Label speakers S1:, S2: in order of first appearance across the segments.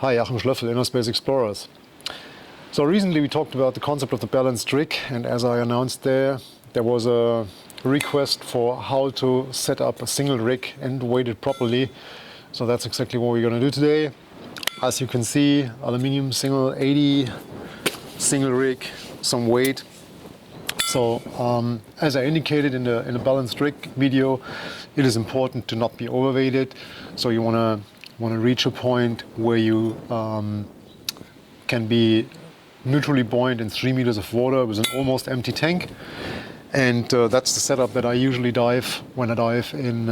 S1: Hi, Achim Schlöffel, InnerSpace Explorers. So recently we talked about the concept of the balanced rig, and as I announced there was a request for how to set up a single rig and weight it properly. So that's exactly what we're going to do today. As you can see, aluminium single 80, single rig, some weight. So as I indicated in the balanced rig video, it is important to not be overweighted. So you want to reach a point where you can be neutrally buoyant in 3 meters of water with an almost empty tank. And that's the setup that I usually dive when I dive in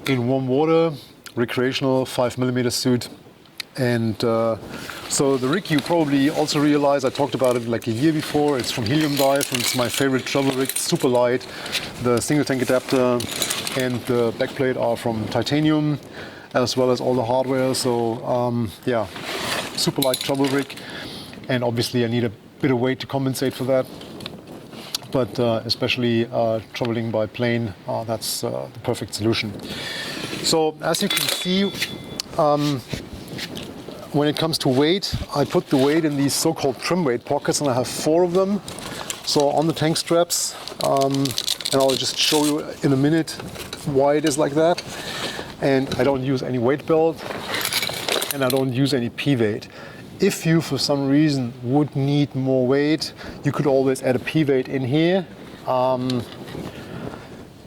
S1: warm water, recreational 5mm suit. And so the rig, you probably also realize, I talked about it like a year before. It's from Helium Dive, and it's my favorite travel rig, super light. The single tank adapter and the backplate are from titanium, as well as all the hardware. So yeah, super light travel rig. And obviously I need a bit of weight to compensate for that. But especially traveling by plane, that's the perfect solution. So as you can see, when it comes to weight, I put the weight in these so-called trim weight pockets, and I have 4 of them. So on the tank straps, and I'll just show you in a minute why it is like that. And I don't use any weight belt, and I don't use any P-weight. If you, for some reason, would need more weight, you could always add a P-weight in here.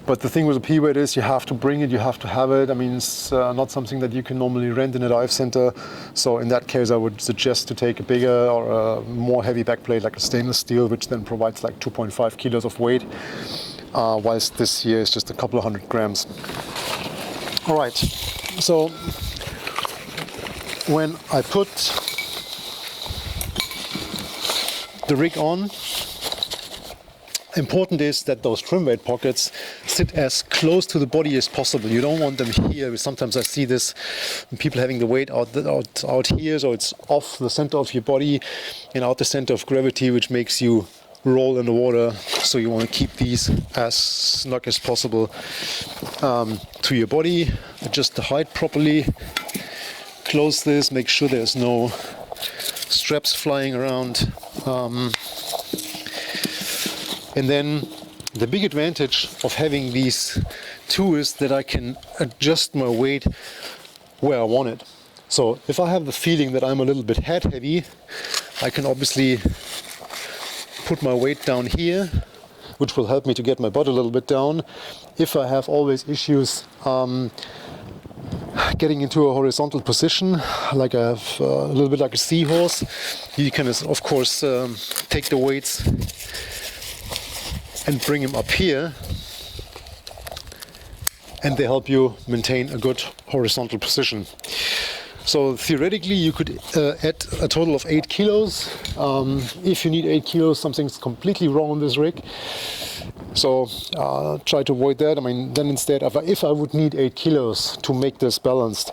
S1: But the thing with a P-weight is you have to bring it, you have to have it. I mean, it's not something that you can normally rent in a dive center. So in that case, I would suggest to take a bigger or a more heavy backplate, like a stainless steel, which then provides like 2.5 kilos of weight, whilst this here is just a couple of 100 grams. All right, so when I put the rig on, important is that those trim weight pockets sit as close to the body as possible. You don't want them here. Sometimes I see this, people having the weight out here, so it's off the center of your body and out the center of gravity, which makes you roll in the water. So you want to keep these as snug as possible to your body. Adjust the height properly. Close this, make sure there's no straps flying around. And then the big advantage of having these two is that I can adjust my weight where I want it. So if I have the feeling that I'm a little bit head heavy, I can obviously put my weight down here, which will help me to get my butt a little bit down. If I have always issues getting into a horizontal position, like I have a little bit like a seahorse, you can of course take the weights and bring them up here, and they help you maintain a good horizontal position. So theoretically you could add a total of 8 kilos. If you need 8 kilos, something's completely wrong on this rig. So try to avoid that. I mean, then instead, if I would need 8 kilos to make this balanced,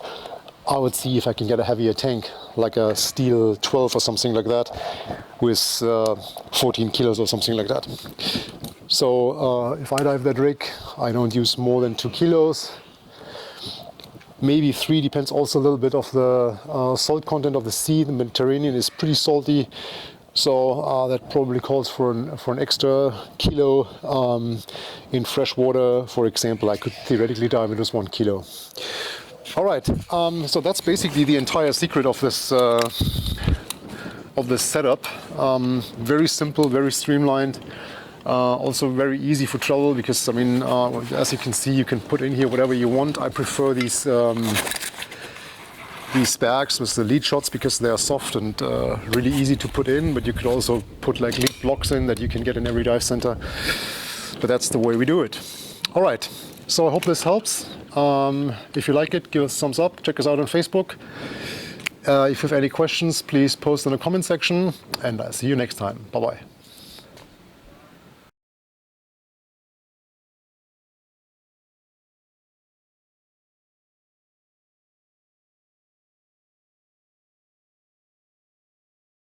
S1: I would see if I can get a heavier tank, like a steel 12 or something like that, with 14 kilos or something like that. So if I dive that rig, I don't use more than 2 kilos. Maybe 3, depends also a little bit of the salt content of the sea. The Mediterranean is pretty salty, so that probably calls for an extra kilo. In fresh water, for example, I could theoretically dive with just 1 kilo. All right, so that's basically the entire secret of this setup. Very simple, very streamlined. Also very easy for travel because, I mean, as you can see, you can put in here whatever you want. I prefer these bags with the lead shots because they are soft and really easy to put in, but you could also put like lead blocks in that you can get in every dive center. But that's the way we do it. All right, so I hope this helps. If you like it, give us a thumbs up. Check us out on Facebook. If you have any questions, please post in the comment section, and I'll see you next time. Bye-bye.